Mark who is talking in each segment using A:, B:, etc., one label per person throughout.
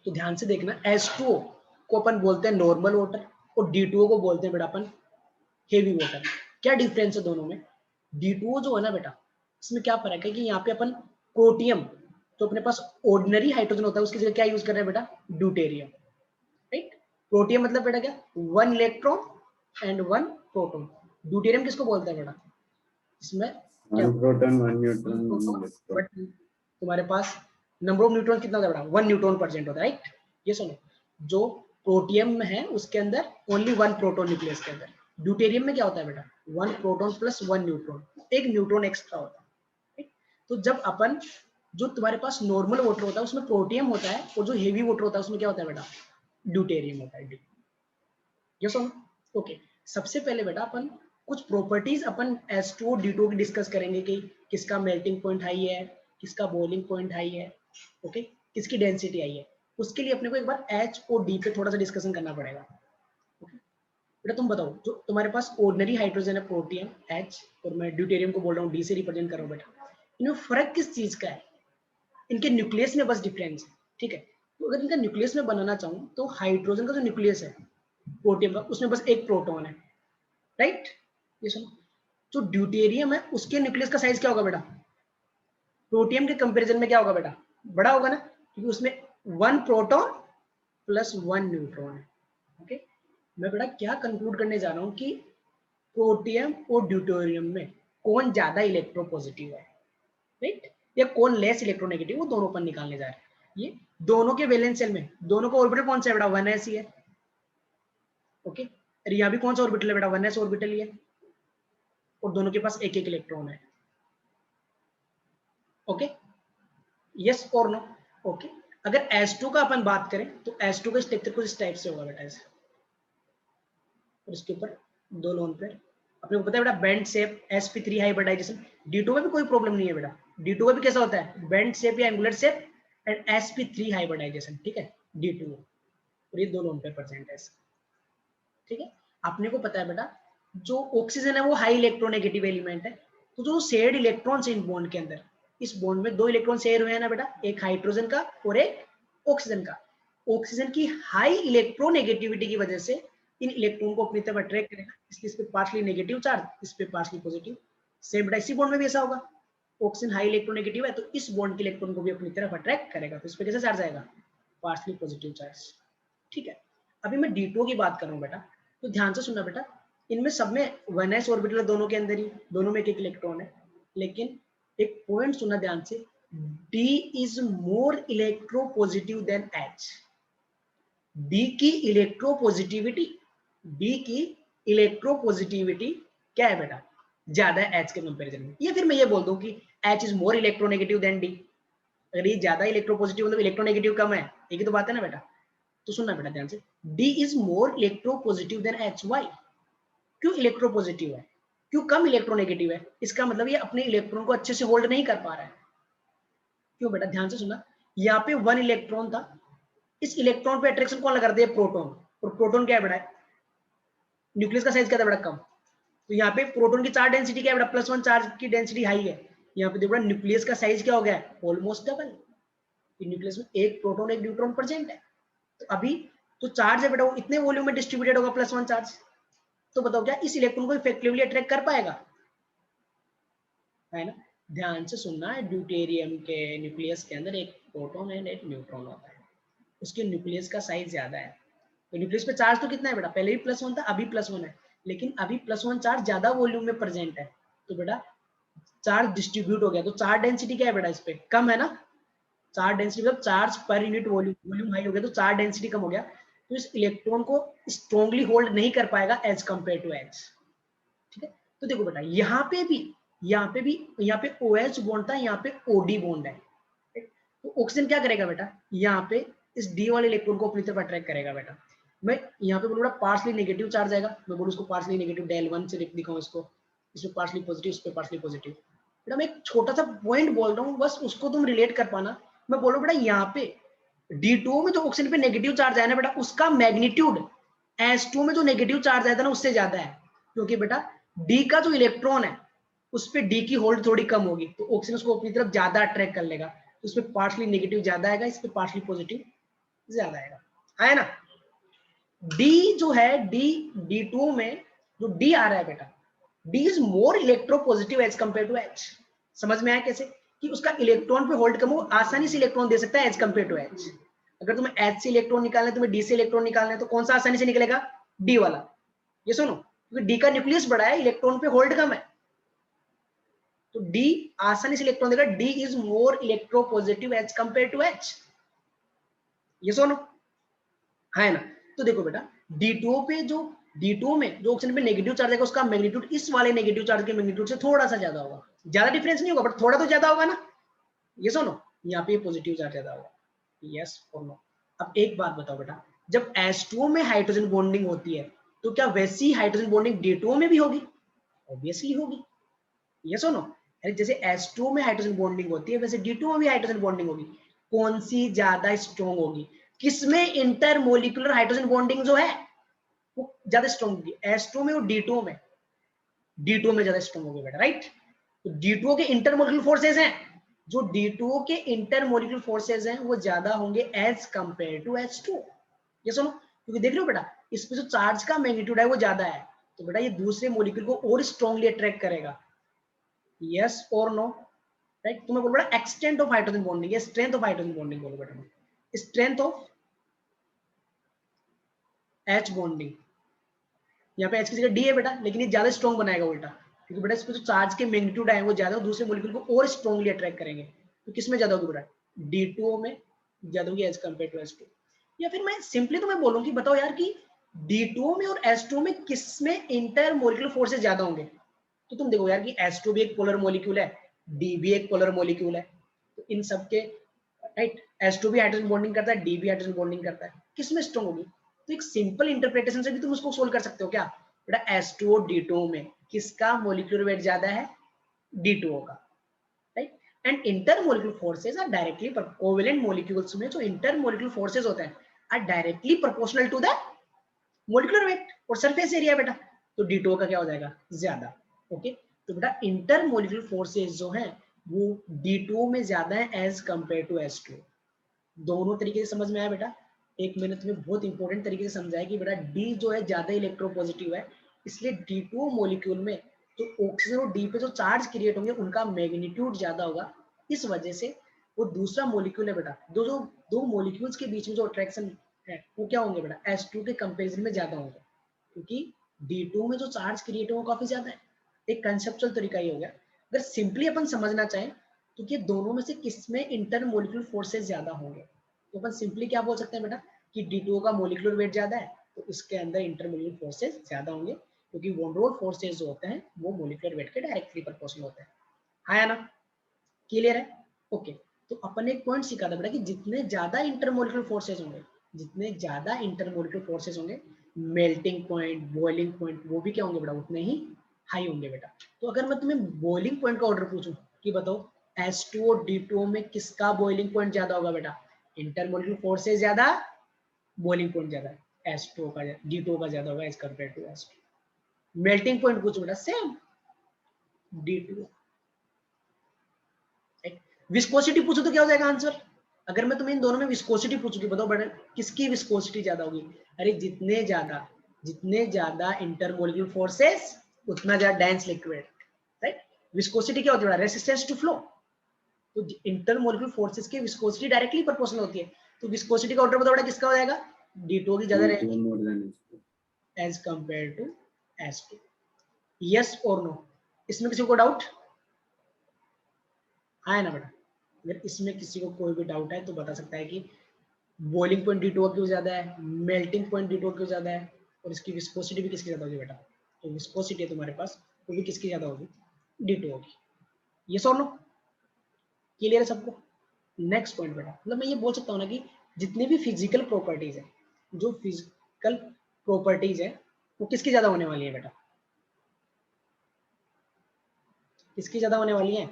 A: तो ध्यान से देखना, H2O को अपन बोलते हैं नॉर्मल वाटर और D2O को बोलते हैं बेटा अपन हेवी वाटर। क्या डिफरेंस है दोनों में? D2O जो है ना बेटा, इसमें क्या फर्क है कि यहाँ पे अपन प्रोटियम, तो अपने पास ऑर्डिनरी हाइड्रोजन होता है, उसकी जगह क्या यूज कर रहे हैं बेटा? Deuterium, right. प्रोटियम मतलब बेटा क्या? 1 इलेक्ट्रॉन एंड 1 प्रोटॉन। ड्यूटेरियम किसको बोलते हैं बेटा? इसमें क्या?
B: 1 प्रोटॉन 1 न्यूट्रॉन
A: बट तुम्हारे पास नंबर ऑफ न्यूट्रॉन कितना होता है बेटा? 1 न्यूट्रॉन परसेंट होता है, राइट। ये सुनो, जो प्रोटियम में है उसके अंदर ओनली 1 प्रोटॉन न्यूक्लियस के अंदर। ड्यूटेरियम में क्या होता है बेटा? 1 प्रोटॉन प्लस 1 न्यूट्रॉन, एक न्यूट्रॉन एक्स्ट्रा होता है, ठीक? तो जब अपन, जो तुम्हारे पास नॉर्मल वाटर होता है उसमें प्रोटियम होता है, और जो हेवी वाटर होता है उसमें क्या होता है बेटा? ड्यूटेरियम होता है। ये सुनो, ओके। सबसे पहले बेटा अपन कुछ प्रॉपर्टीज अपन H2O D2O की डिस्कस करेंगे कि किसका मेल्टिंग पॉइंट हाई है, किसका बॉइलिंग पॉइंट हाई है, ओके, किसकी डेंसिटी हाई है। उसके लिए अपने को एक बार H और D पे थोड़ा सा डिस्कशन करना पड़ेगा। ओके बेटा, तुम बताओ, जो तुम्हारे पास ऑर्डिनरी हाइड्रोजन है प्रोटियम H, और मैं ड्यूटेरियम को बोल रहा हूँ D से रिप्रेजेंट कर रहा हूँ बेटा, इनमें फर्क किस चीज का है? इनके न्यूक्लियस में बस डिफरेंस है, ठीक है। तो अगर इनका न्यूक्लियस में बनाना चाहूँ तो हाइड्रोजन का जो न्यूक्लियस है प्रोटियम का, उसमें बस एक प्रोटॉन है, राइट। ये सुनो, जो ड्यूटेरियम है उसके न्यूक्लियस का साइज क्या होगा बेटा? प्रोटियम के कंपैरिजन में क्या होगा बेटा? बड़ा होगा ना, क्योंकि उसमें 1 प्रोटॉन प्लस 1 न्यूट्रॉन है। ओके, मैं बेटा क्या कंक्लूड करने जा रहा हूँ कि प्रोटियम और ड्यूटेरियम में कौन ज्यादा इलेक्ट्रोपॉजिटिव है, राइट, या कौन लेस इलेक्ट्रोनेगेटिव, वो दोनों पर निकालने जा रहे हैं। ये दोनों के वैलेंस शेल में दोनों का ऑर्बिटल कौन सा है बेटा? 1s ही है, ओके। और यहाँ भी कौन सा ऑर्बिटल है बेटा? 1s ऑर्बिटल ही है, और दोनों के पास एक एक इलेक्ट्रॉन है, ओके। यस और नो? ओके। अगर H2 का अपन बात करें तो H2 का स्ट्रक्चर कुछ इस टाइप से होगा बेटा, ऐसे, और इसके ऊपर 2 लोन पेयर। अपने को पता है बेटा bend shape, sp3 hybridisation. D2 में भी कोई प्रॉब्लम नहीं है बेटा, D2 में भी कैसा होता है? बेंड शेप या angular shape and sp3 hybridisation, ठीक है, D2, और ये 2 लोन पेयर प्रेजेंट है, ठीक है। अपने को पता है बेटा जो ऑक्सीजन है वो हाई इलेक्ट्रोनेगेटिव एलिमेंट है, तो जो शेयर्ड इलेक्ट्रॉन्स इन बॉन्ड के अंदर, इस बॉन्ड में 2 इलेक्ट्रॉन शेयर हुए हैं ना बेटा, एक हाइड्रोजन का और एक ऑक्सीजन का। ऑक्सीजन की हाई इलेक्ट्रोनेगेटिविटी की वजह से इन इलेक्ट्रॉन को अपनी तरफ अट्रैक्ट करेगा, इसलिए इस पे पार्शली नेगेटिव चार्ज, इस पे पार्शली पॉजिटिव। सेम बेटा इसी बॉन्ड में भी ऐसा होगा, ऑक्सीजन हाई इलेक्ट्रोनेगेटिव है तो इस बॉन्ड के इलेक्ट्रॉन को भी अपनी तरफ अट्रैक्ट करेगा, तो इस पे कैसा चार्ज आएगा? पार्शली पॉजिटिव चार्ज, ठीक है। अभी मैं D2 की बात कर रहा हूँ बेटा, तो ध्यान से सुनना बेटा, इनमें सब में 1s ऑर्बिटल है, दोनों के अंदर ही, दोनों में एक एक इलेक्ट्रॉन है, लेकिन एक पॉइंट सुनना ध्यान से, D is more electropositive than H। D की इलेक्ट्रोपॉजिटिविटी, D की इलेक्ट्रोपॉजिटिविटी क्या है बेटा? ज्यादा है H के कंपैरिजन में, या फिर मैं ये बोल दूं कि H is more electronegative than D। अगर ये ज्यादा इलेक्ट्रोपॉजिटिव मतलब इलेक्ट्रोनेगेटिव कम है, एक ही तो बात है ना बेटा। तो सुनना बेटा ध्यान से, D is more electropositive than H। Why? क्यों इलेक्ट्रोपॉजिटिव है, क्यों कम इलेक्ट्रोनेगेटिव है? इसका मतलब ये अपने इलेक्ट्रॉन को अच्छे से होल्ड नहीं कर पा रहा है। क्यों बेटा? ध्यान से सुनना, यहाँ पे 1 इलेक्ट्रॉन था, इस इलेक्ट्रॉन पे अट्रैक्शन कौन लगा दिया? प्रोटॉन। और प्रोटॉन क्या है बेटा? न्यूक्लियस का साइज क्या था बेटा? कम। तो यहाँ पे प्रोटॉन की चार्ज डेंसिटी क्या है बेटा? +1 चार्ज की डेंसिटी हाई है। यहाँ पे देखो न्यूक्लियस का साइज क्या हो गया? Almost double. न्यूक्लियस में एक प्रोटॉन एक न्यूट्रॉन प्रेजेंट है, तो अभी तो चार्ज है बेटा वो इतने वॉल्यूम में डिस्ट्रीब्यूटेड होगा, +1 चार्ज। तो बताओ क्या इस इलेक्ट्रॉन को इफेक्टिवली अट्रैक्ट कर पाएगा? है ना? ध्यान से सुनना है, ड्यूटेरियम के न्यूक्लियस के अंदर एक प्रोटॉन एंड एक न्यूट्रॉन होता है, उसके न्यूक्लियस का साइज ज्यादा है। तो न्यूक्लियस पे चार्ज तो कितना है बेटा? पहले भी +1 था, अभी +1 है, लेकिन अभी +1 चार्ज ज्यादा वॉल्यूम में प्रेजेंट है, तो बेटा चार्ज डिस्ट्रीब्यूट हो गया, तो चार्ज डेंसिटी क्या है बेटा? इस पे कम है ना। चार्ज डेंसिटी मतलब चार्ज पर यूनिट वॉल्यूम हाई हो गया, तो चार्ज डेंसिटी कम हो गया, तो इस इलेक्ट्रॉन को स्ट्रॉन्गली होल्ड नहीं कर पाएगा एज कंपेयर टू H, ठीक है। तो देखो बेटा यहाँ पे भी यहाँ पे OH बॉन्ड था, यहाँ पे OD बॉन्ड है, तो ऑक्सीजन क्या करेगा बेटा? यहाँ पे इस D वाले इलेक्ट्रॉन को अपनी तरफ अट्रैक्ट करेगा बेटा। मैं यहाँ पे बोलूँगा पार्शली नेगेटिव चार्ज आएगा, मैं बोलूँ उसको पार्शली नेगेटिव, del1 से दिखाऊँ इसको, इसमें पार्शली पॉजिटिव, इस पे पार्शली पॉजिटिव। बेटा मैं एक छोटा सा पॉइंट बोल रहा हूँ, बस उसको तुम रिलेट कर पाना। मैं बोल रहा हूँ बेटा यहाँ पे D2 में जो ऑक्सीजन पे नेगेटिव चार्ज आया ना बेटा, उसका मैग्नीट्यूड H2 में जो नेगेटिव चार्ज आया था ना उससे ज्यादा है, क्योंकि बेटा D का जो इलेक्ट्रॉन है उस पे D की होल्ड थोड़ी कम होगी, तो ऑक्सीजन उसको अपनी तरफ ज्यादा अट्रैक्ट कर लेगा, तो उसमें पार्शली नेगेटिव ज्यादा आएगा, इस पे पार्शली पॉजिटिव ज्यादा आएगा, है ना। डी जो है D2 में जो डी आ रहा है बेटा, D is more electropositive as compare to H. समझ में आया कैसे कि उसका इलेक्ट्रॉन पे होल्ड कम हो, आसानी से इलेक्ट्रॉन दे सकता है एज कंपेयर टू एच। अगर तुम्हें एच से इलेक्ट्रॉन निकालना है, तुम्हें डी से इलेक्ट्रॉन निकालना है, तो कौन सा आसानी से निकलेगा? डी वाला। ये सुनो, क्योंकि डी का न्यूक्लियस बड़ा है, इलेक्ट्रॉन पे होल्ड कम है, तो डी आसानी से इलेक्ट्रॉन देगा। D is more electropositive as compare to H. ये सुनो, है ना। तो देखो बेटा, D2 पे जो D2 में जो ऑक्सीजन पे नेगेटिव चार्ज है, उसका मैग्नीट्यूड इस वाले नेगेटिव चार्ज के मैग्नीट्यूड से थोड़ा सा ज्यादा होगा। ज्यादा डिफरेंस नहीं होगा, बट थोड़ा तो ज्यादा होगा ना। ये सुनो, यहाँ पे पॉजिटिव चार्ज ज्यादा होगा। यस और नो। अब एक बात बताओ बेटा, जब H2O में हाइड्रोजन बॉन्डिंग होती है, तो क्या वैसी हाइड्रोजन बॉन्डिंग D2O में भी होगी? ऑब्वियसली होगी। यस और नो। जैसे H2O में हाइड्रोजन बॉन्डिंग होती है, वैसे D2O में भी हाइड्रोजन बॉन्डिंग होगी। कौन सी ज्यादा स्ट्रॉन्ग होगी? किसमें इंटरमोलिकुलर हाइड्रोजन बॉन्डिंग जो है वो ज्यादा स्ट्रॉन्ग होगी? H2O में और D2O में? D2O में ज्यादा स्ट्रॉन्ग होगी बेटा, राइट। तो D2O के इंटरमोलिकुलर फोर्सेज हैं, जो D2O के इंटरमोलिकुलर फोर्सेज हैं वो ज्यादा होंगे एज कंपेयर टू H2O। ये सुनो, क्योंकि देख रहे हो बेटा, इस पे जो चार्ज का मैग्नीट्यूड है वो ज्यादा है, तो बेटा ये दूसरे मॉलिक्यूल को और स्ट्रांगली अट्रैक्ट करेगा। यस और नो, राइट। तुम्हें बोल बेटा एक्सटेंट ऑफ हाइड्रोजन बॉन्डिंग या स्ट्रेंथ ऑफ हाइड्रोजन बॉन्डिंग बोलो बेटा। स्ट्रेंथ ऑफ एच बॉन्डिंग, यहाँ पे एच की जगह डी है बेटा, लेकिन ये ज्यादा स्ट्रॉन्ग बनाएगा उल्टा, क्योंकि बेटा इसमें जो चार्ज के मैग्नीट्यूड है वो ज्यादा, दूसरे मॉलिक्यूल को और स्ट्रांगली अट्रैक्ट करेंगे। तो किसमें ज्यादा होगी बेटा? D2O में ज्यादा होगी एज कंपेयर टू H2। या फिर मैं सिंपली तुम्हें बोलूं कि बताओ यार कि D2O में और H2O में किसमें इंटर मॉलिक्यूलर फोर्सेज ज्यादा होंगे? तो तुम देखो यार कि H2 भी एक पोलर मॉलिक्यूल है, D भी एक पोलर मॉलिक्यूल है, तो इन सबके राइट H2 भी हाइड्रोजन बॉन्डिंग करता है, D भी हाइड्रोजन बॉन्डिंग करता है, किसमें स्ट्रांग होगी? तो एक सिंपल इंटरप्रिटेशन से भी तुम उसको सोल्व कर सकते हो क्या बेटा। H2O D2O में किसका मॉलिक्यूलर वेट ज्यादा है? D2O का, right. And intermolecular forces are directly covalent molecules में जो इंटरमोलिक्यूलर फोर्सेज होते हैं are directly proportional to the molecular weight और सरफेस एरिया बेटा। तो D2O का क्या हो जाएगा? ज्यादा। ओके, तो बेटा इंटरमोलिक्यूलर फोर्सेज जो है वो D2O में ज्यादा है एज कंपेयर टू H2O। दोनों तरीके से समझ में आया बेटा? एक मैंने तुम्हें बहुत इंपॉर्टेंट तरीके से समझाया कि बेटा डी जो है ज्यादा इलेक्ट्रोपॉजिटिव है, इसलिए D2O मॉलिक्यूल में जो ऑक्सीजन और डी पे जो चार्ज क्रिएट होंगे उनका मैग्नीट्यूड ज्यादा होगा। इस वजह से वो दूसरा मॉलिक्यूल है बेटा, दो मॉलिक्यूल्स के बीच में जो अट्रैक्शन है वो क्या होंगे बेटा? H2 के कंपेरिजन में ज्यादा होंगे, क्योंकि D2 में जो चार्ज क्रिएट है वो काफी ज्यादा है। एक कंसेप्चुअल तरीका ही हो गया। अगर सिंपली अपन समझना चाहें तो ये दोनों में से किसमें इंटरमोलिक्यूलर फोर्सेस ज्यादा होंगे, तो अपन सिंपली क्या बोल सकते हैं बेटा कि D2O का मॉलिक्यूलर वेट ज्यादा है, तो इसके अंदर इंटरमोलिक्यूलर फोर्सेस ज्यादा होंगे, क्योंकि वॉन रोड फोर्सेस जो होते हैं वो मॉलिक्यूलर वेट के डायरेक्टली प्रोपोर्शनल होते हैं। हाँ या ना? क्लियर है? ओके, तो अपन एक पॉइंट सीखा था बेटा कि जितने ज्यादा इंटरमोलिक्यूलर फोर्सेस होंगे, जितने ज्यादा इंटरमोलिक्यूलर फोर्सेस होंगे, मेल्टिंग पॉइंट, बॉइलिंग पॉइंट वो भी क्या होंगे बेटा? उतने ही हाई होंगे बेटा। तो अगर मैं तुम्हें बॉइलिंग पॉइंट का ऑर्डर पूछूं कि बताओ H2O D2O में किसका बॉइलिंग पॉइंट ज्यादा होगा बेटा? इंटरमोलिक्यूलर फोर्सेस ज्यादा, बॉइलिंग पॉइंट ज्यादा, H2O का D2O का ज्यादा होगा as compare to H2। Melting point पूछो बेटा, सेम D2O। विस्कोसिटी पूछो तो क्या हो जाएगा आंसर? अगर मैं तुम्हें इन दोनों में विस्कोसिटी पूछूं कि बताओ बेटा किसकी विस्कोसिटी ज्यादा होगी? अरे जितने ज्यादा इंटरमोलिक्यूलर फोर्सेस उतना ज्यादा डेंस लिक्विड, राइट। विस्कोसिटी क्या होती है? Resistance to flow. तो इंटरमोलिक्यूलर फोर्सेस की विस्कोसिटी डायरेक्टली प्रोपोर्शनल होती है, तो विस्कोसिटी का ऑर्डर बताओ बेटा किसका हो जाएगा? D2O की ज्यादा रहेगी as compare to H2। Yes और नो? इसमें किसी को डाउट है ना बेटा? अगर इसमें किसी को कोई भी डाउट है तो बता सकता है कि बॉइलिंग पॉइंट D2O क्यों ज्यादा है, मेल्टिंग पॉइंट D2O क्यों ज्यादा है, और इसकी विस्कोसिटी भी किसकी ज्यादा होगी बेटा? तो विस्कोसिटी है तुम्हारे पास, वो भी किसकी ज्यादा होगी? D2O की। ये सो नो? क्लियर है सबको? नेक्स्ट पॉइंट बेटा, मतलब मैं ये बोल सकता हूँ ना कि जितनी भी फिजिकल प्रॉपर्टीज है, जो फिजिकल प्रॉपर्टीज है वो किसकी ज्यादा होने वाली है बेटा? किसकी ज्यादा होने वाली है?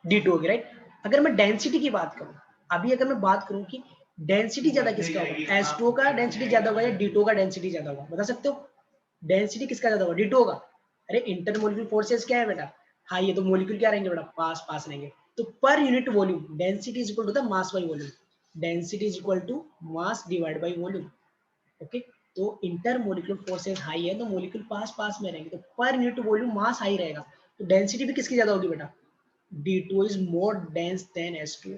A: D2O की, राइट। अगर मैं डेंसिटी की बात करूं, अभी अगर मैं बात करूं कि डेंसिटी ज्यादा किसका होगा, H2O का डेंसिटी ज्यादा होगा या D2O का डेंसिटी ज्यादा होगा, बता सकते हो? डेंसिटी किसका ज्यादा होगा? D2O का। अरे इंटरमोलिक्यूलर फोर्सेस क्या है बेटा? हाँ, ये तो मॉलिक्यूल क्या रहेंगे बेटा? पास पास रहेंगे। तो पर unit volume density is equal to the mass by volume. Density is equal to mass divide by volume. Okay, तो इंटर मोलिकुलर फोर्सेज हाई है तो मोलिक्यूल पास पास में रहेंगे, तो पर यूनिट वॉल्यूम मास हाई रहेगा, तो डेंसिटी भी किसकी ज्यादा होगी बेटा, D2 is more dense then S2।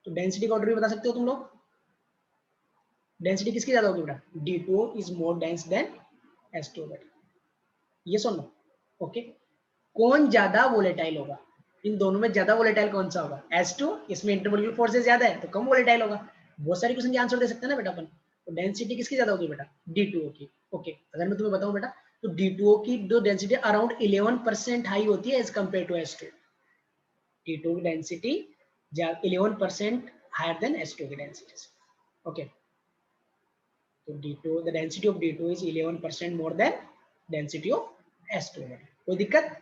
A: तो डेंसिटी का ऑर्डर भी बता सकते हो तुम लोग, डेंसिटी किसकी ज्यादा होगी बेटा, D2 is more dense then S2 बेटा, ये सुनो। ओके, कौन ज्यादा वोलेटाइल होगा, इन दोनों में ज्यादा वोलेटाइल कौन सा होगा, S2, इसमें इंटरमोलिकुलर फोर्सेस ज्यादा है तो कम वोलेटाइल होगा। बहुत सारी क्वेश्चन के आंसर दे सकते हैं ना बेटा अपन। तो डेंसिटी किसकी ज्यादा होगी बेटा, D2 की। ओके, अगर मैं तुम्हें बताऊं बेटा, तो D2 की जो डेंसिटी अराउंड 11% हाई होती है as compare to S2। D2 की डेंसिटी 11% हायर देन S2 की डेंसिटी। ओके, तो D2, the density of D2 is 11% more than density of S2। कोई दिक्कत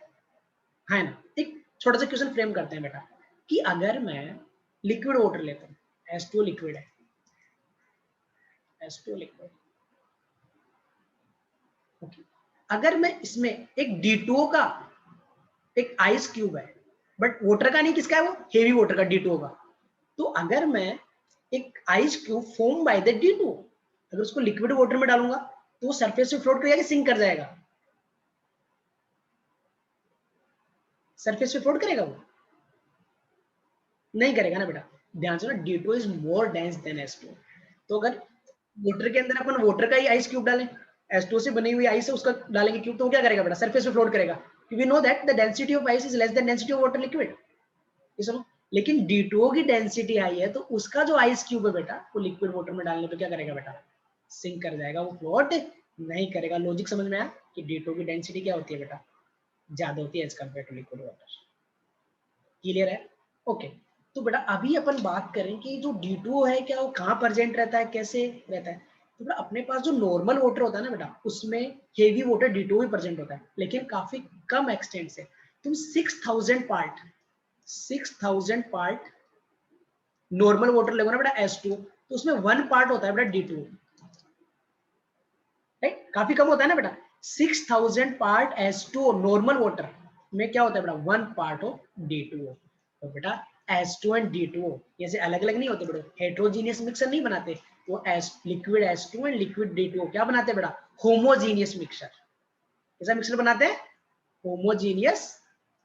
A: है ना। एक छोटा सा क्वेश्चन फ्रेम करते हैं बेटा, कि अगर मैं लिक्विड वाटर लेता हूँ, H2 लिक्विड है, H2 लिक्विड, ओके, अगर मैं इसमें एक D2 का एक आइस क्यूब है, बट वाटर का नहीं, किसका है वो, हेवी वाटर का, D2 का, तो अगर मैं एक ice cube form by the D2, अगर उसको लिक्विड वाटर में डालूंगा तो वो सरफेस पे फ्लोट करेगा कि सिंक कर जाएगा, सरफेस पे फ्लोट करेगा वो, नहीं करेगा ना बेटा। ध्यान से ना, D2 is more dense then S2। तो अगर वाटर के अंदर अपन वाटर का ही आइस क्यूब डालें, H2 से बनी हुई आइस है उसका डालेंगे क्यूब, तो वो क्या करेगा बेटा, सरफेस पे फ्लोट करेगा, we know that the density of ice is less than density of water liquid, ये सुनो। लेकिन D2 की डेंसिटी आई है तो उसका जो आइस क्यूब है बेटा, वो लिक्विड वाटर में डालने पे क्या करेगा बेटा, सिंक कर जाएगा, वो फ्लोट नहीं करेगा। लॉजिक समझ में आया कि D2 की डेंसिटी क्या होती है बेटा, ज्यादा होती है as compare to liquid water. Clear है। ओके, तो बेटा अभी अपन बात करें कि जो D2 है क्या वो कहाँ प्रेजेंट रहता है, कैसे रहता है। तो बेटा अपने पास जो नॉर्मल वाटर होता है ना बेटा, उसमें हेवी वाटर D2 भी प्रेजेंट होता है, लेकिन काफी कम एक्सटेंट से। तुम 6000 पार्ट नॉर्मल वाटर लेगा ना बेटा S2, तो उसमें 1 पार्ट होता है बेटा D2, राइट, काफी कम होता है ना बेटा। 6000 पार्ट S2 नॉर्मल वाटर में क्या होता है बेटा, 1 पार्ट ऑफ D2। तो बेटा S2 एंड D2 जैसे अलग अलग नहीं होते बेटा, हेट्रोजीनियस मिक्सर नहीं बनाते, वो liquid S2 and liquid D2 क्या बनाते हैं बेटा, होमोजीनियस मिक्सर। कैसा मिक्सर बनाते हैं, होमोजीनियस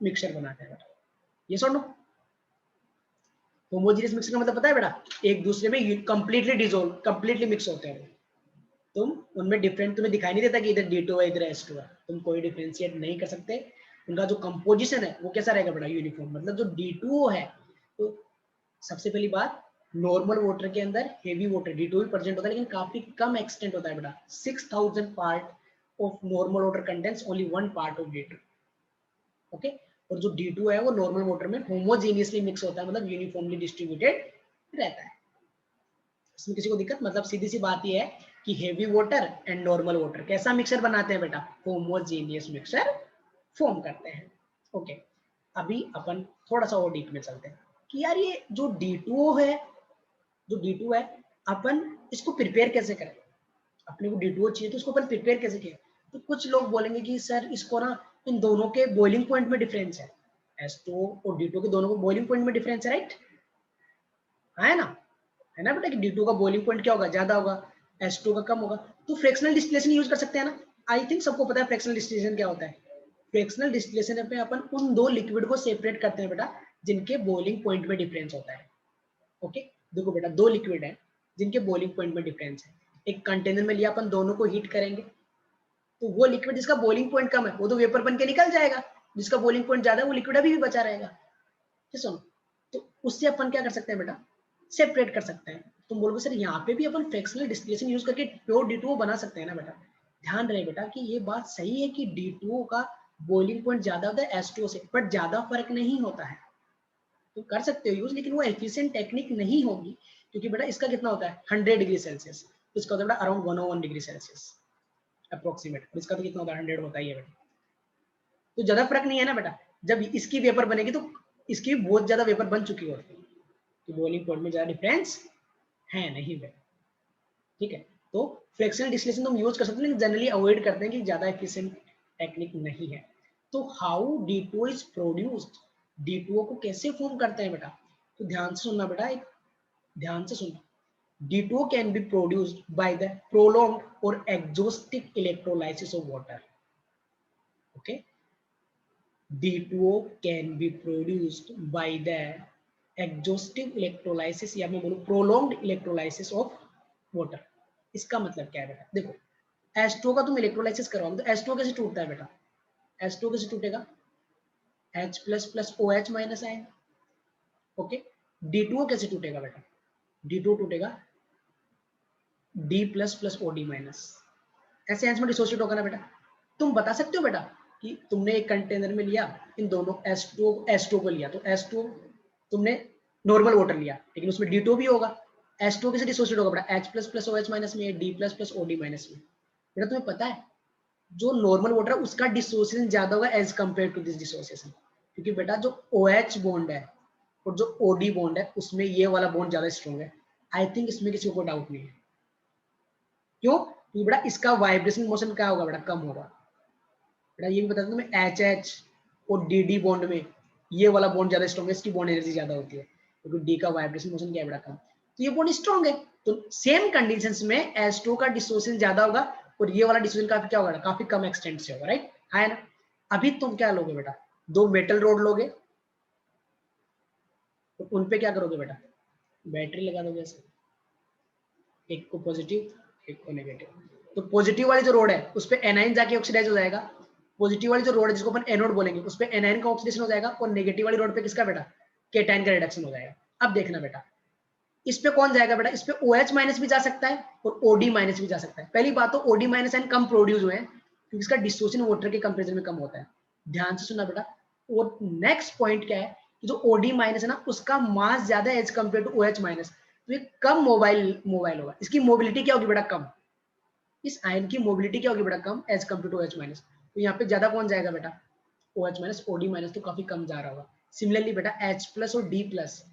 A: मिक्सर बनाते हैं बेटा, ये सुनो। होमोजीनियस मिक्सर का मतलब पता है बेटा, एक दूसरे में कंप्लीटली डिसॉल्व, कंप्लीटली मिक्स होते हैं। तुम उनमें डिफरेंट तुम्हें दिखाई नहीं देता कि इधर D2 है इधर S2 है, तुम कोई डिफरेंशिएट नहीं कर सकते। उनका जो कंपोजिशन है वो कैसा रहेगा बेटा, यूनिफॉर्म। मतलब जो D2 है, तो सबसे पहली बात, नॉर्मल वाटर के अंदर हेवी वाटर D2 भी प्रेजेंट होता है, लेकिन काफी कम एक्सटेंट होता है बेटा। 6000 part of normal water contents only 1 part of D2। Okay, और जो D2 है वो नॉर्मल वाटर में होमोजेनियसली मिक्स होता है, मतलब यूनिफॉर्मली डिस्ट्रीब्यूटेड रहता है। इसमें किसी को दिक्कत, मतलब सीधी सी बात ये है कि heavy water and normal water कैसा मिक्सर बनाते हैं बेटा, होमोजेनियस मिक्सर फॉर्म करते हैं। ओके, अभी अपन थोड़ा सा और डीप में चलते हैं कि यार ये जो D2 है, जो D2 है, अपन इसको प्रिपेयर कैसे करें। अपने को D2 चाहिए तो उसको अपन प्रिपेयर कैसे किया। तो कुछ लोग बोलेंगे कि सर इसको ना, इन दोनों के बॉइलिंग पॉइंट में डिफरेंस है, S2 और D2 के दोनों को बॉइलिंग पॉइंट में डिफरेंस है, राइट, है ना, है ना बेटा, कि D2 का बॉइलिंग पॉइंट क्या होगा, ज्यादा होगा, S2 का कम होगा। तो फ्रैक्शनल डिस्टिलेशन यूज कर सकते हैं ना। आई थिंक सबको पता है फ्रैक्शनल डिस्टिलेशन क्या होता है। फ्रैक्शनल डिस्टिलेशन पे अपन उन दो लिक्विड को सेपरेट करते हैं बेटा जिनके बॉइलिंग पॉइंट में डिफरेंस होता है। ओके, देखो बेटा दो लिक्विड है जिनके बॉइलिंग पॉइंट में डिफरेंस है, एक कंटेनर में लिया, अपन दोनों को हीट करेंगे, तो वो लिक्विड जिसका बॉइलिंग पॉइंट कम है वो तो वेपर बन के निकल जाएगा, जिसका बॉइलिंग पॉइंट ज्यादा है वो लिक्विड अभी भी बचा रहेगा। सुनो, तो उससे अपन क्या कर सकते हैं बेटा, सेपरेट कर सकते हैं। तुम बोलोगे सर यहाँ पे भी अपन फ्रैक्शनल डिस्टिलेशन यूज करके प्योर D2O बना सकते हैं ना बेटा। ध्यान रहे बेटा कि ये बात सही है कि D2O का बॉइलिंग पॉइंट ज्यादा होता है S2O से, बट ज्यादा फर्क नहीं होता है। तुम कर सकते हो यूज, लेकिन वो एफिशिएंट टेक्निक नहीं होगी, क्योंकि बेटा इसका कितना होता है 100 डिग्री सेल्सियस, इसका होता है बेटा अराउंड 101 डिग्री सेल्सियस अप्रोक्सीमेट, इसका तो कितना होता है 100 होता ही है बेटा। तो ज्यादा फर्क नहीं है ना बेटा, जब इसकी वेपर बनेगी तो इसकी बहुत ज्यादा वेपर बन चुकी होती है, तो बॉइलिंग पॉइंट में ज्यादा डिफरेंस है नहीं बेटा। ठीक है, तो फ्रैक्शनल डिस्टिलेशन तो हम यूज कर सकते हैं, लेकिन जनरली अवॉइड करते हैं कि ज्यादा एफिशिएंट टेक्निक नहीं है। तो how D2O is produced, D2O को कैसे फॉर्म करते हैं बेटा, तो ध्यान से सुनना बेटा, एक ध्यान से सुनना। D2O can be produced by the prolonged or exhaustive electrolysis of water. Okay, D2O can be produced by the exhaustive electrolysis या मैं बोलूँ prolonged electrolysis of water। इसका मतलब क्या है बेटा, देखो H2O का तुम इलेक्ट्रोलाइसिस करवाओगे तो H2O कैसे टूटता है बेटा, H2O कैसे टूटेगा, H plus plus OH minus आएगा। ओके, D2O कैसे टूटेगा बेटा, D2O टूटेगा D plus plus OD minus, ऐसे में डिसोसिएट होगा ना बेटा। तुम बता सकते हो बेटा कि तुमने एक कंटेनर में लिया इन दोनों H2O को लिया, तो H2O तुमने नॉर्मल वाटर लिया लेकिन उसमें D2O भी होगा, H2O कैसे डिसोसिएट होगा बेटा, H plus plus OH minus में, D plus plus OD minus में। बेटा तुम्हें पता है जो नॉर्मल वाटर है उसका डिसोसिएशन ज्यादा होगा as compare to this dissociation, क्योंकि बेटा जो OH बॉन्ड है और जो OD बॉन्ड है उसमें ये वाला बॉन्ड ज्यादा स्ट्रॉन्ग है। आई थिंक इसमें किसी को डाउट नहीं है, क्यों, क्योंकि बेटा इसका वाइब्रेशन मोशन क्या होगा बेटा, कम होगा। बेटा ये भी बता दूं मैं, HH और DD बॉन्ड में ये वाला बॉन्ड ज्यादा स्ट्रॉन्ग है, इसकी बॉन्ड एनर्जी ज्यादा होती है, क्योंकि D का वाइब्रेशन मोशन क्या है बेटा, कम, तो ये बॉन्ड स्ट्रॉन्ग है। तो सेम कंडीशंस में H2 का डिसोसिएशन ज्यादा होगा और ये वाला डिसोसिएशन काफी क्या होगा, काफी कम एक्सटेंट से होगा, राइट है ना। अभी तुम क्या लोगे बेटा, दो मेटल रोड लोगे तो उन पे क्या करोगे बेटा, बैटरी लगा दोगे ऐसे, एक को पॉजिटिव एक को नेगेटिव। तो पॉजिटिव वाली जो रोड है उस पे एनाइन जाके ऑक्सीडाइज हो जाएगा, पॉजिटिव वाली जो रोड है जिसको अपन एनोड बोलेंगे उस पे एनाइन का ऑक्सीडेशन हो जाएगा, और नेगेटिव वाली रोड पे किसका बेटा, केटाइन का रिडक्शन हो जाएगा। अब देखना बेटा इस पे कौन जाएगा बेटा, इस पे OH माइनस भी जा सकता है और OD माइनस भी जा सकता है। पहली बात तो OD माइनस आयन कम प्रोड्यूस हुए हैं क्योंकि इसका डिसोसिएशन वाटर के कंपैरिजन में कम होता है, ध्यान से सुनना बेटा। और नेक्स्ट पॉइंट क्या है कि जो OD माइनस है ना उसका मास ज्यादा है as compare to OH minus, तो ये कम मोबाइल होगा, इसकी मोबिलिटी क्या होगी बेटा, कम, इस आयन की मोबिलिटी क्या होगी बेटा, कम as compare to OH minus. तो यहाँ पे ज्यादा कौन जाएगा बेटा, OH माइनस, OD माइनस तो काफी कम जा रहा होगा। सिमिलरली बेटा H प्लस और D प्लस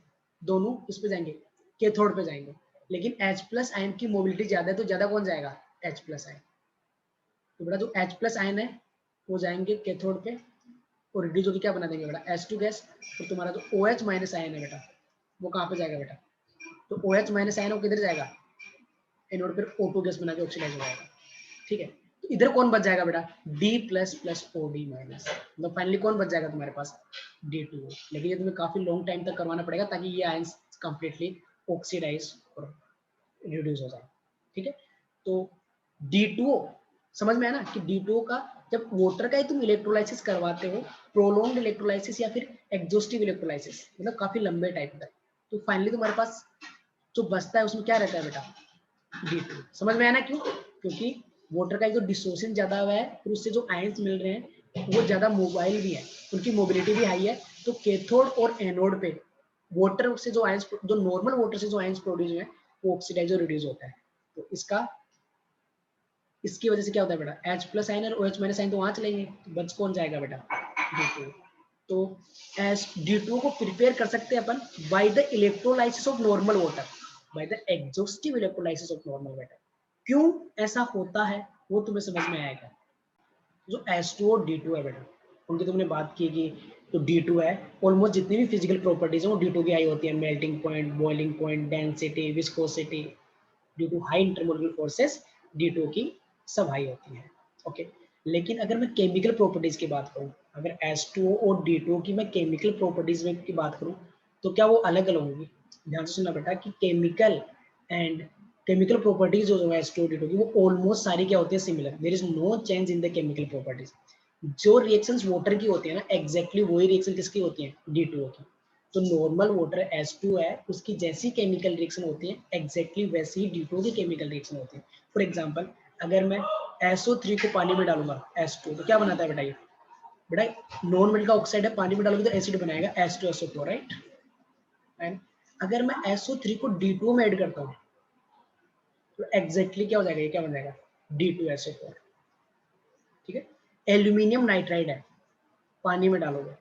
A: दोनों इस पे जाएंगे, कैथोड पे जाएंगे, लेकिन H प्लस आयन की मोबिलिटी ज्यादा है तो ज्यादा कौन जाएगा, H प्लस आयन। तो बेटा जो H प्लस आयन है वो जाएंगे कैथोड पे और रिड्यूस होकर क्या बना देंगे बेटा, H2 गैस। और तुम्हारा जो OH माइनस आयन है बेटा वो कहाँ पे जाएगा बेटा, तो OH माइनस आयन वो किधर जाएगा, एनोड पर O2 गैस बना के ऑक्सीडाइज हो जाएगा, ठीक है। तो इधर कौन बच जाएगा बेटा, D plus plus OD minus, मतलब फाइनली कौन बच जाएगा तुम्हारे पास, D2O। लेकिन ये तुम्हें काफी लॉन्ग टाइम तक करवाना पड़ेगा ताकि ये आयंस कंप्लीटली ऑक्सीडाइज और रिड्यूस हो जाए, ठीक है। तो D2O समझ में आया ना कि D2O का जब वाटर का ही तुम इलेक्ट्रोलाइसिस करवाते हो, प्रोलॉन्ग्ड इलेक्ट्रोलाइसिस या फिर एग्जॉस्टिव इलेक्ट्रोलाइसिस, मतलब काफी लंबे टाइप का, तो फाइनली तुम्हारे पास जो बचता है उसमें क्या रहता है बेटा, D2। समझ में आया ना क्यों, क्योंकि वाटर का जो डिसोसिएशन ज्यादा हुआ है फिर उससे जो आयंस मिल रहे हैं वो ज्यादा मोबाइल भी है, उनकी मोबिलिटी भी हाई है, तो कैथोड और एनोड पे वाटर से जो आयंस, जो नॉर्मल वाटर से जो आयंस प्रोड्यूस हुए हैं वो ऑक्सीडाइज और रिड्यूस होता है। तो इसकी वजह से क्या होता है बेटा, H प्लस आयन और OH माइनस आयन तो वहां चलेंगे, तो बच कौन जाएगा बेटा, D2। तो एस D2 को प्रिपेयर कर सकते हैं अपन by the electrolysis of normal water, by the exhaustive electrolysis of normal water. क्यों ऐसा होता है वो तुम्हें समझ में आएगा। जो H2 और D2 है बेटा उनकी तुमने बात की कि तो D2 है, ऑलमोस्ट जितनी भी फिजिकल प्रॉपर्टीज है वो D2 की हाई होती है, melting point, boiling point, density, viscosity, due to high intermolecular forces D2 की सब हाई होती है, ओके। लेकिन अगर मैं केमिकल प्रॉपर्टीज की बात करूं, अगर H2O और D2 की मैं केमिकल प्रॉपर्टीज में की बात करूं तो क्या वो अलग अलग होंगी। ध्यान से सुनना बेटा कि केमिकल प्रॉपर्टीज जो है H2O D2 की वो ऑलमोस्ट सारी क्या होती है, similar, there is no change in the chemical properties. जो रिएक्शंस वाटर की होती है ना एग्जैक्टली वही रिएक्शन किसकी होती है, D2O की। तो नॉर्मल वाटर H2 है उसकी जैसी केमिकल रिएक्शन होती है एग्जैक्टली वैसी ही D2 की केमिकल रिएक्शन होती है। फॉर एग्जांपल अगर मैं SO3 को पानी में डालूंगा H2 तो क्या बनाता है बेटा, ये बेटा नॉन मेटल का ऑक्साइड है, पानी में डालोगे तो एसिड बनाएगा H2SO4, राइट। एंड अगर मैं SO3 को D2 में ऐड करता हूँ तो एग्जैक्टली क्या हो जाएगा, ये क्या बन जाएगा, D2SO4, ठीक है। एल्यूमिनियम नाइट्राइड है, पानी में डालोगे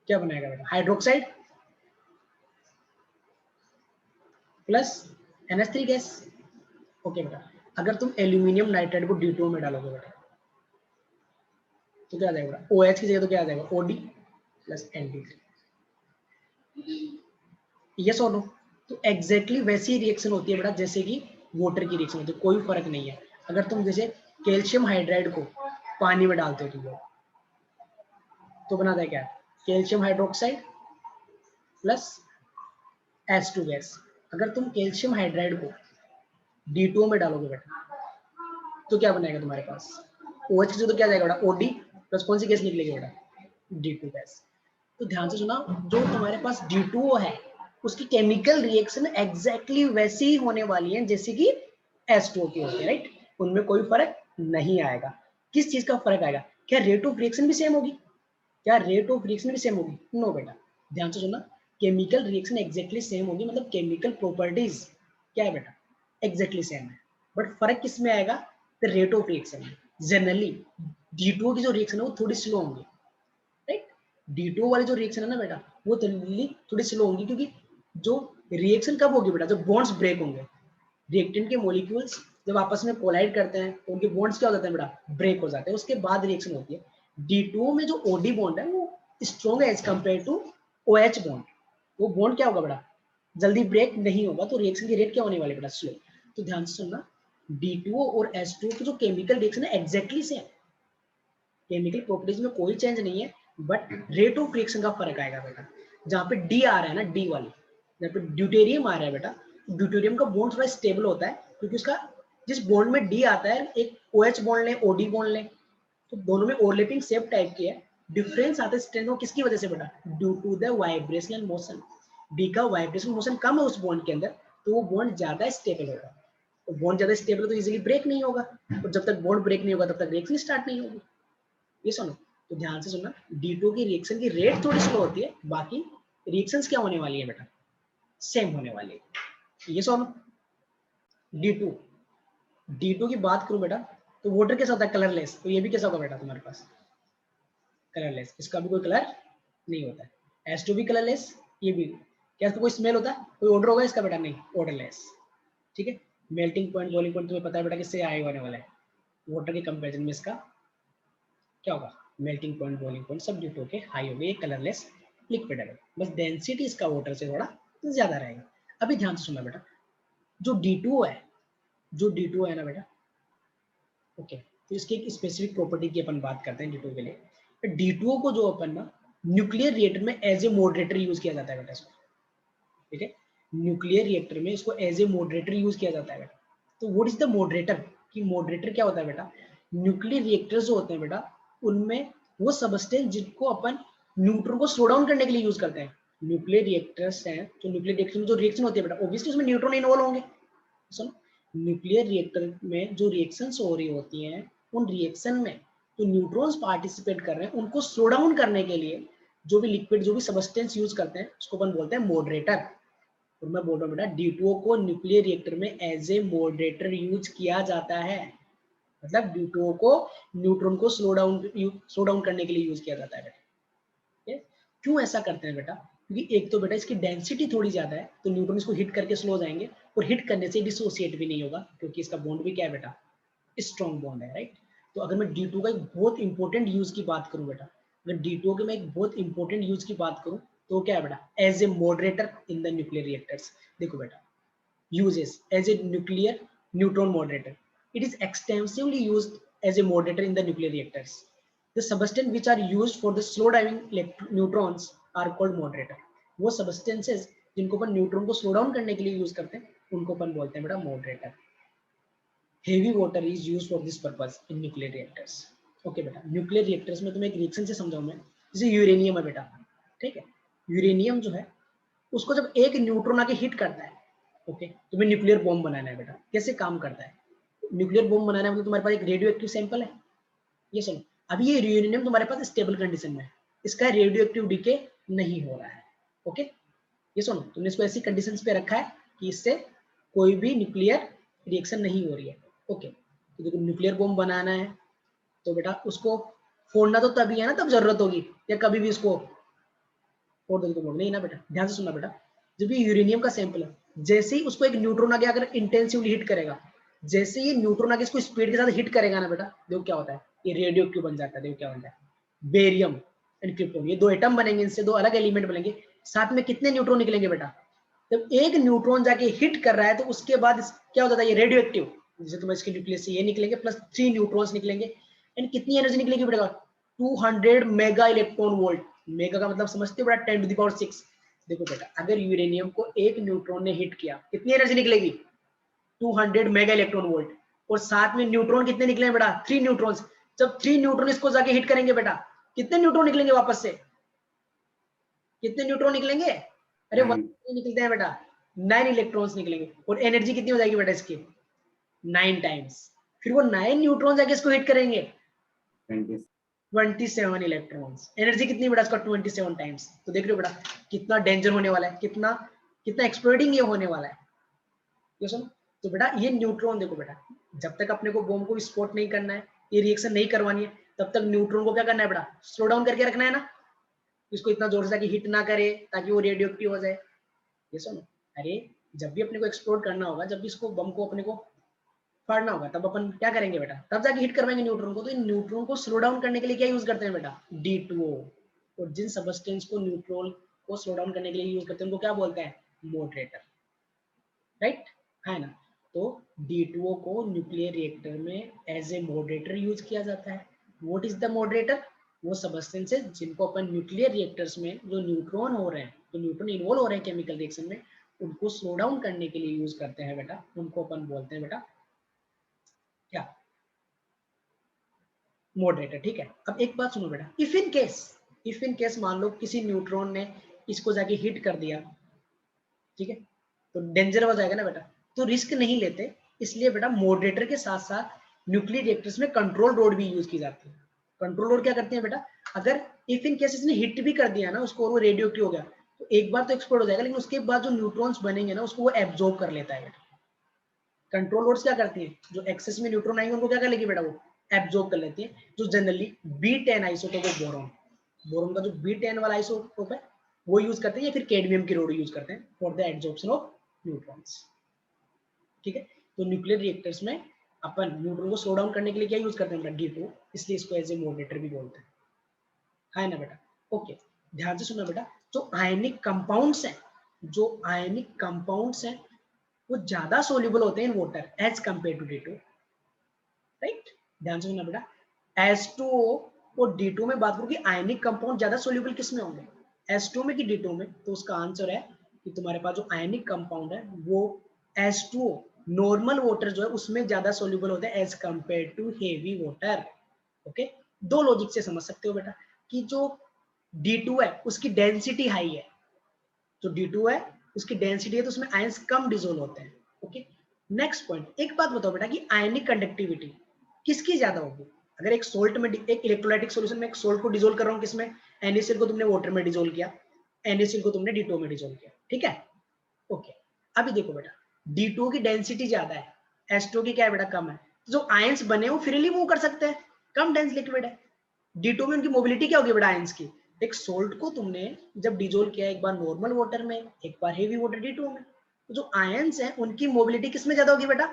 A: क्या बनाएगा बेटा, hydroxide plus NH3 gas, okay बेटा। अगर तुम एल्यूमिनियम नाइट्राइड को D2 में डालोगे बेटा तो क्या आ जाएगा बेटा, OH की जगह तो क्या आ जाएगा, OD प्लस ND3, यस और नो? तो एग्जैक्टली वैसी रिएक्शन होती है बेटा जैसे कि वाटर की रिएक्शन होती है, कोई फर्क नहीं है। अगर तुम जैसे कैल्शियम हाइड्राइड को पानी में डालते हो तो बनाता है क्या? Calcium hydroxide plus H2 gas. अगर तुम कैल्शियम हाइड्राइड को D2O में डालोगे बेटा तो क्या बनाएगा तुम्हारे पास? OH से तो क्या जाएगा बेटा? OD प्लस कौन सी गैस निकलेगी बेटा? D2 gas. तो ध्यान से सुना, जो तुम्हारे पास D2O है उसकी केमिकल रिएक्शन एग्जैक्टली वैसी ही होने वाली है जैसे कि H2O की होती है, राइट? उनमें कोई फर्क नहीं आएगा। किस चीज का फर्क आएगा? क्या रेट ऑफ रिएक्शन भी सेम होगी? क्या रेट ऑफ रिएक्शन भी सेम होगी? नो बेटा, ध्यान से सुनना, केमिकल रिएक्शन एग्जैक्टली सेम होगी, मतलब केमिकल प्रॉपर्टीज क्या है बेटा? एग्जैक्टली सेम है, बट फर्क किस में आएगा? द रेट ऑफ रिएक्शन में। जनरली D2O की जो रिएक्शन है वो थोड़ी स्लो होंगी, राइट? D2O वाली जो रिएक्शन है ना बेटा वो जनरली थोड़ी स्लो होंगी, क्योंकि जो रिएक्शन कब होगी बेटा? जब बॉन्ड्स ब्रेक होंगे। रिएक्टेंट के मॉलिक्यूल्स जब आपस में कोलाइड करते हैं तो उनके बॉन्ड्स क्या हो जाते हैं बेटा? ब्रेक हो जाते हैं, उसके बाद रिएक्शन होती है। D2O में जो OD बॉन्ड है वो स्ट्रॉन्ग है as compare to OH bond. वो बॉन्ड क्या होगा बेटा? जल्दी ब्रेक नहीं होगा, तो रिएक्शन की रेट क्या होने वाली बेटा? स्लो। तो ध्यान से सुनना, D2O और H2O की जो केमिकल रिएक्शन है एग्जैक्टली सेम, केमिकल प्रॉपर्टीज में कोई चेंज नहीं है, बट रेट ऑफ रिएक्शन का फर्क आएगा बेटा। जहाँ पे डी आ रहा है ना, डी वाली, जहाँ पे ड्यूटेरियम आ रहा है बेटा, ड्यूटेरियम का बॉन्ड थोड़ा स्टेबल होता है, क्योंकि उसका जिस बॉन्ड में डी आता है, एक OH बॉन्ड ले, OD बॉन्ड ले, तो दोनों में ओवरलैपिंग सेम टाइप की है। डिफरेंस आता है स्ट्रेंथ में किसकी वजह से बेटा? Due to the vibrational motion. D का वाइब्रेशनल मोशन कम है उस बॉन्ड के अंदर, तो वो बॉन्ड ज्यादा स्टेबल होगा। तो बॉन्ड ज्यादा स्टेबल है तो इजीली ब्रेक नहीं होगा, और जब तक बॉन्ड ब्रेक नहीं होगा तब तक रिएक्शन स्टार्ट नहीं होगी। ये सुनो, तो ध्यान से सुनना, D2 की रिएक्शन की रेट थोड़ी स्लो होती है, बाकी रिएक्शंस क्या होने वाली है बेटा? सेम होने वाली है। ये सुनो, D2 D2 की बात करूं बेटा तो वाटर कैसा होता है? कलरलेस। तो ये भी कैसा होगा बेटा तुम्हारे पास? कलरलेस। इसका भी कोई कलर नहीं होता है। H2 भी कलरलेस, ये भी। क्या इसका कोई स्मेल होता है? कोई ऑर्डर होगा इसका बेटा? नहीं, ऑर्डरलेस। ठीक है। मेल्टिंग पॉइंट, बॉइलिंग पॉइंट तुम्हें पता है बेटा किससे हाई होने वाला है? वाटर के कंपेरिजन में इसका क्या होगा? मेल्टिंग पॉइंट, बॉइलिंग पॉइंट सब ड्यू टू के हाई हो गए, कलरलेस लिक्विड है, बस डेंसिटी इसका वाटर से थोड़ा ज्यादा रहेगा। अभी ध्यान से सुनना बेटा, जो D2 है, जो D2 है ना बेटा, ओके, तो इसकी एक स्पेसिफिक प्रॉपर्टी की अपन बात करते हैं D2 के लिए। D2 को जो अपन ना न्यूक्लियर रिएक्टर में एज ए मॉडरेटर यूज किया जाता है बेटा इसको, ठीक है? न्यूक्लियर रिएक्टर में इसको एज ए मॉडरेटर यूज किया जाता है बेटा। तो व्हाट इज द मॉडरेटर? कि मॉडरेटर क्या होता है बेटा? न्यूक्लियर रिएक्टर्स जो होते हैं बेटा, उनमें वो सबस्टेंस जिनको अपन न्यूट्रॉन को स्लो डाउन करने के लिए यूज करते हैं। न्यूक्लियर रिएक्टर्स हैं, तो न्यूक्लियर रिएक्टर में जो रिएक्शन होती है बेटा, ऑब्वियसली उसमें न्यूट्रॉन इन्वॉल्व होंगे। सुनो, न्यूक्लियर रिएक्टर में जो रिएक्शंस हो रही होती हैं, उन रिएक्शन में जो न्यूट्रॉन्स पार्टिसिपेट कर रहे हैं उनको स्लो डाउन करने के लिए जो भी लिक्विड, जो भी सबस्टेंस यूज करते हैं उसको अपन बोलते हैं मॉडरेटर। और मैं बोल रहा हूँ बेटा, D2O को न्यूक्लियर रिएक्टर में एज ए मॉडरेटर यूज किया जाता है। मतलब D2O को न्यूट्रॉन को स्लो डाउन करने के लिए यूज किया जाता है बेटा। क्यों ऐसा करते हैं बेटा? क्योंकि एक तो बेटा इसकी डेंसिटी थोड़ी ज्यादा है, तो न्यूट्रॉन इसको हिट करके स्लो हो जाएंगे, और हिट करने से डिसोसिएट भी नहीं होगा, क्योंकि इसका बॉन्ड भी क्या है बेटा? स्ट्रॉन्ग बॉन्ड है, राइट? तो अगर मैं D2 का एक बहुत इंपॉर्टेंट यूज की बात करूं बेटा, अगर D2 के मैं एक बहुत इंपॉर्टेंट यूज की बात करूं तो क्या है बेटा? As a moderator in the nuclear reactors. देखो बेटा, uses as a nuclear neutron moderator. It is extensively used as a moderator in the nuclear reactors. The substances which are used for the slow driving neutrons are called moderator. वो substances जिनको अपन neutron को slow down करने के लिए use करते हैं उनको अपन बोलते हैं बेटा moderator. Heavy water is use for this purpose in nuclear reactors. Okay बेटा, न्यूक्लियर रिएक्टर्स में तुम्हें एक रिएक्शन से समझाऊं मैं, जैसे यूरेनियम है बेटा, ठीक है? यूरेनियम जो है उसको जब एक न्यूट्रॉन आके हिट करता है, ओके, तुम्हें न्यूक्लियर बॉम्ब बनाना है बेटा। कैसे काम करता है? न्यूक्लियर बॉम्ब बनाना है मतलब तुम्हारे पास एक रेडियो एक्टिव सैंपल है। ये सुनो, अभी ये यूरेनियम तुम्हारे पास स्टेबल कंडीशन में है, इसका रेडियो एक्टिव डिके नहीं हो रहा है, ओके? ये सुनो, तुमने इसको ऐसी कंडीशंस पे रखा है कि इससे कोई भी न्यूक्लियर रिएक्शन नहीं हो रही है, ओके? तो देखो, न्यूक्लियर बॉम्ब बनाना है तो बेटा उसको फोड़ना तो तभी है ना, तब जरूरत होगी, या कभी भी इसको फोड़ दोगे तो नहीं ना बेटा। ध्यान से सुनना बेटा, जब ये यूरेनियम का सैंपल है, जैसे ही उसको एक न्यूट्रॉन आगे अगर इंटेंसिवली हिट करेगा, जैसे ये न्यूट्रॉन आगे इसको स्पीड के साथ हिट करेगा ना बेटा, देखो क्या होता है, ये रेडियो एक्टिव बन जाता है। देखो क्या बनता है, बेरियम एंड क्रिप्टोन, ये दो एटम बनेंगे, इनसे दो अलग एलिमेंट बनेंगे, साथ में कितने न्यूट्रॉन निकलेंगे बेटा? जब एक न्यूट्रॉन जाके हिट कर रहा है तो उसके बाद क्या होता है, ये रेडियो एक्टिव, जैसे तुम्हें इसके न्यूक्लियस से ये निकलेंगे प्लस 3 न्यूट्रॉन्स निकलेंगे, एंड कितनी एनर्जी निकलेगी बेटा? 200 मेगा इलेक्ट्रॉन वोल्ट। मेगा का मतलब समझते हो बेटा 10⁶। देखो बेटा, अगर यूरेनियम को एक न्यूट्रॉन ने हिट किया, कितनी एनर्जी निकलेगी? 200 मेगा इलेक्ट्रॉन वोल्ट। और साथ में न्यूट्रॉन कितने निकले बेटा? 3 न्यूट्रॉन्स। जब 3 न्यूट्रॉन इसको जाके हिट करेंगे बेटा, कितने न्यूट्रॉन निकलेंगे वापस से? कितने न्यूट्रॉन निकलेंगे? अरे 1 निकलते हैं बेटा, 9 इलेक्ट्रॉन्स निकलेंगे। और एनर्जी कितनी हो जाएगी बेटा इसकी? 9 टाइम्स। फिर वो 9 न्यूट्रॉन जाके इसको हिट करेंगे, 27 इलेक्ट्रॉन्स। एनर्जी कितनी बेटा इसका? 27 टाइम्स। तो देख रहे हो बेटा कितना डेंजर होने वाला है, कितना कितना एक्सप्लोडिंग ये होने वाला है, ये सुनो। तो बेटा ये न्यूट्रॉन देखो बेटा, जब तक अपने को बॉम्ब को विस्फोट नहीं करना है, ये रिएक्शन नहीं करवानी है, तब तक न्यूट्रॉन को क्या करना है बेटा? स्लो डाउन करके रखना है ना, इसको इतना जोर से ताकि हिट ना करे, ताकि वो रेडियो एक्टिव हो जाए। ये सुनो, अरे जब भी अपने को एक्सप्लोड करना होगा, जब भी इसको बम को अपने को फाड़ना होगा, तब अपन क्या करेंगे बेटा? तब जाके हिट करवाएंगे न्यूट्रॉन को। तो इन न्यूट्रॉन को स्लो डाउन करने के लिए क्या यूज करते हैं बेटा? D2O। और जिन सबस्टेंस को न्यूट्रॉन को स्लो डाउन करने के लिए यूज करते हैं उनको क्या बोलते हैं? मॉडरेटर, राइट है ना। तो D2O को न्यूक्लियर रिएक्टर में एज ए मॉडरेटर यूज किया जाता है। What is the moderator? वो सबस्टेंस है जिनको अपन न्यूक्लियर रिएक्टर्स में जो न्यूट्रॉन हो रहे हैं, जो न्यूट्रॉन इन्वॉल्व हो रहे हैं केमिकल रिएक्शन में, उनको स्लो डाउन करने के लिए यूज करते हैं बेटा। उनको अपन बोलते हैं बेटा क्या? मॉडरेटर, ठीक है। अब एक बात सुनो बेटा, इफ इन केस मान लो किसी न्यूट्रॉन ने इसको जाके हिट कर दिया, ठीक है, तो डेंजर हो जाएगा ना बेटा। तो रिस्क नहीं लेते, इसलिए बेटा मॉडरेटर के साथ साथ न्यूक्लियर रिएक्टर्स में कंट्रोल रोड भी यूज की जाती है। कंट्रोल रोड क्या करती है बेटा? अगर इफ इन केस इसने हिट भी कर दिया ना उसको और वो रेडियो एक्टिव हो गया, तो एक बार तो एक्सप्लोड हो जाएगा, लेकिन उसके बाद जो न्यूट्रॉन्स बनेंगे ना उसको वो एब्जॉर्ब कर लेता है बेटा। कंट्रोल रोड्स क्या करती है? जो एक्सेस में न्यूट्रॉन आएंगे उनको क्या कर लेगी बेटा? वो एब्जॉर्ब कर लेती है। जो generally B10 isotope of boron, boron का जो B10 वाला आइसोटोप है वो यूज करते हैं, या फिर कैडमियम की रोड यूज करते हैं for the absorption of neutrons, ठीक है। तो न्यूक्लियर रिएक्टर्स में अपन न्यूट्रॉन को स्लो डाउन करने के लिए क्या यूज करते हैं बेटा? D2, इसलिए इसको एज ए मॉडरेटर भी बोलते हैं, है ना बेटा। ओके, ध्यान से सुनना बेटा, जो आयनिक कंपाउंड्स हैं, जो आयनिक कंपाउंड्स हैं वो ज्यादा सोल्यूबल होते हैं in water as compare to D2, right. ध्यान से सुनना बेटा, H2O और D2 में बात करूं कि आयनिक कंपाउंड ज्यादा सोल्यूबल किस में होंगे, H2 में कि D2 में? तो उसका आंसर है कि तुम्हारे पास जो आयनिक कंपाउंड है वो H2O नॉर्मल वाटर जो है उसमें ज्यादा सोल्यूबल होता है as compare to heavy water. Okay, दो लॉजिक से समझ सकते हो बेटा कि जो D2 है उसकी डेंसिटी हाई है, जो D2 है उसकी डेंसिटी है तो उसमें आयंस कम डिसोल्व होते हैं। ओके, नेक्स्ट पॉइंट, एक बात बताओ बेटा कि आयनिक कंडक्टिविटी किसकी ज्यादा होगी? अगर एक सोल्ट में, एक इलेक्ट्रोलाइटिक सॉल्यूशन में एक सोल्ट को डिसोल्व कर रहा हूं, किसमें? NaCl को तुमने वाटर में डिसोल्व किया, NaCl को तुमने D2 में डिसोल्व किया, ठीक है। ओके, अभी देखो बेटा D2 की डेंसिटी ज्यादा है, H2 की क्या है बेटा? कम है। तो जो आयंस बने वो फ्रीली मूव कर सकते हैं, कम डेंस लिक्विड है। D2 में उनकी मोबिलिटी क्या होगी बेटा आयंस की? एक सोल्ट को तुमने जब डिसोल्व किया, एक बार नॉर्मल वाटर में, एक बार हेवी वाटर D2 में, तो जो आयंस हैं उनकी मोबिलिटी किसमें ज्यादा होगी बेटा?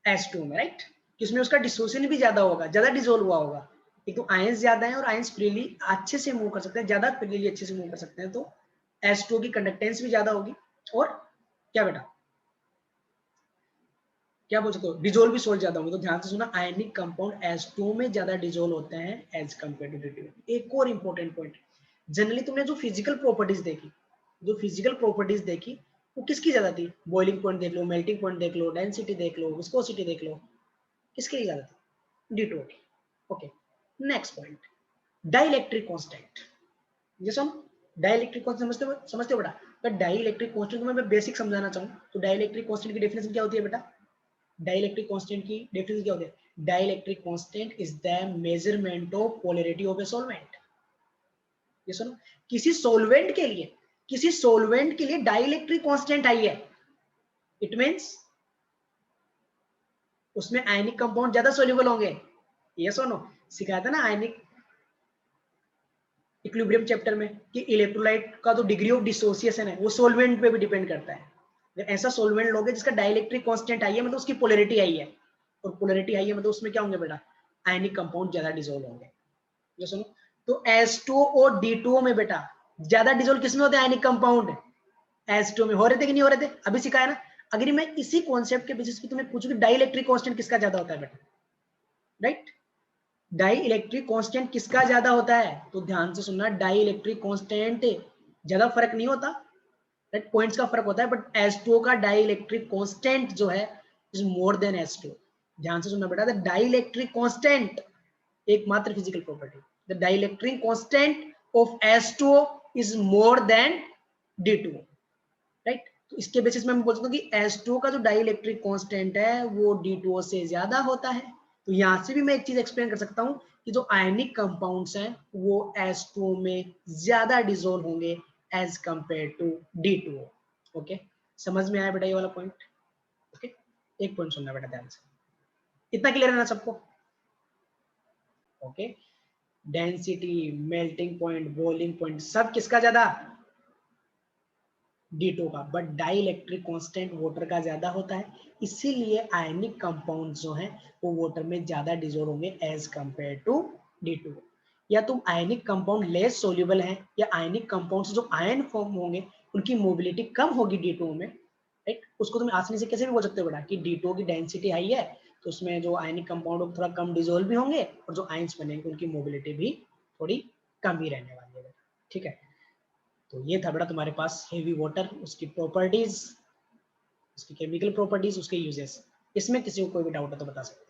A: H2 में, राइट। किसमें? उसका डिसोसिएशन भी ज्यादा होगा, ज्यादा डिसोल्व हुआ होगा। एक तो आयंस ज्यादा है और आयंस फ्रीली अच्छे से मूव कर सकते हैं, ज्यादा फ्रीली अच्छे से मूव कर सकते हैं, तो H2 की कंडक्टेंस भी ज्यादा होगी। और क्या बेटा, क्या बोल सकते हो? डिसोल्व भी सोल्ट ज्यादा होंगे। तो ध्यान से सुना, आयनिक कंपाउंड H2 में ज्यादा डिसोल्व होते हैं एज कंपेयर टू D2। एक और इंपॉर्टेंट पॉइंट, जनरली तुमने जो फिजिकल प्रॉपर्टीज देखी, जो फिजिकल प्रॉपर्टीज देखी वो किसकी ज्यादा थी? बॉइलिंग पॉइंट देख लो, मेल्टिंग पॉइंट देख लो, डेंसिटी देख लो, विस्कोसिटी देख लो, किसके लिए ज्यादा थी? D2 की। Okay, next point, dielectric constant. ये सुन, डाइलेक्ट्रिक कांस्टेंट समझते हो बेटा? तो डाइलेक्ट्रिक कांस्टेंट को मैं बेसिक समझाना चाहूँ तो डाइलेक्ट्रिक कांस्टेंट की डेफिनेशन क्या होती है बेटा? डाइलेक्ट्रिक कांस्टेंट की डेफिनेशन क्या होती है? Dielectric constant is the measurement of polarity of a solvent. ये सुनो, किसी सॉल्वेंट के लिए, किसी सॉल्वेंट के लिए डाइलेक्ट्रिक कांस्टेंट आई है, इट मींस उसमें आयनिक कंपाउंड ज्यादा सोल्यूबल होंगे। ये सुनो, सिखाया था ना आयनिक इक्विलिब्रियम चैप्टर में कि इलेक्ट्रोलाइट का जो डिग्री ऑफ डिसोसिएशन है वो सॉल्वेंट पे भी डिपेंड करता है। अगर ऐसा सॉल्वेंट लोगे जिसका डाइलेक्ट्रिक कांस्टेंट आई है, मतलब उसकी पोलैरिटी आई है, और पोलैरिटी आई है मतलब उसमें क्या होंगे बेटा? आयनिक कंपाउंड ज्यादा डिसोल्व होंगे। ये सुनो, तो H2 और D2 में बेटा ज्यादा डिजोल्व किसमें होते हैं? आयनिक कंपाउंड H2 में। हो रहे थे कि नहीं हो रहे थे? अभी सिखाया ना। अगर मैं इसी कॉन्सेप्ट के बेसिस पे तुम्हें पूछूं कि डाई इलेक्ट्रिक कांस्टेंट किसका ज्यादा होता है बेटा, राइट? डाई इलेक्ट्रिक कांस्टेंट किसका ज्यादा होता है? तो ध्यान से सुनना, डाई इलेक्ट्रिक कांस्टेंट ज्यादा फर्क नहीं होता, राइट? पॉइंट्स का फर्क होता है, बट H2O का डाई इलेक्ट्रिक कांस्टेंट जो है इज मोर देन H2। ध्यान से सुनना बेटा, द डाई इलेक्ट्रिक कांस्टेंट एकमात्र physical property, the dielectric constant of H2O is more than D2O, right? तो इसके बेसिस में मैं बोल सकता हूँ कि H2O का जो डाई इलेक्ट्रिक कांस्टेंट है वो D2O से ज्यादा होता है। तो यहां से भी मैं एक चीज एक्सप्लेन कर सकता हूँ कि जो आयनिक कंपाउंड्स हैं वो H2O में ज्यादा डिसोल्व होंगे as compare to D2O। Okay, समझ में आया बेटा ये वाला पॉइंट? ओके, एक पॉइंट सुनना बेटा ध्यान से, इतना क्लियर है ना सबको? Okay, density, melting point, boiling point सब किसका ज्यादा? D2 का। But dielectric constant water का ज्यादा होता है, इसीलिए आयनिक कंपाउंड जो हैं वो वाटर में ज्यादा डिसॉल्व होंगे एज कंपेयर टू D2। या तुम आयनिक कंपाउंड लेस सोल्यूबल हैं, या आयनिक कंपाउंड्स जो आयन फॉर्म होंगे उनकी मोबिलिटी कम होगी D2 में, राइट? उसको तुम आसानी से कैसे भी बोल सकते हो बेटा कि D2 की डेंसिटी हाई है तो उसमें जो आयनिक कंपाउंड थोड़ा कम डिसॉल्व भी होंगे और जो आयंस बनेंगे उनकी मोबिलिटी भी थोड़ी कम ही रहने वाली है, ठीक है? तो ये था बेटा तुम्हारे पास हेवी वाटर, उसकी प्रॉपर्टीज, उसकी केमिकल प्रॉपर्टीज, उसके यूजेस। इसमें किसी को कोई भी डाउट है तो बता सकते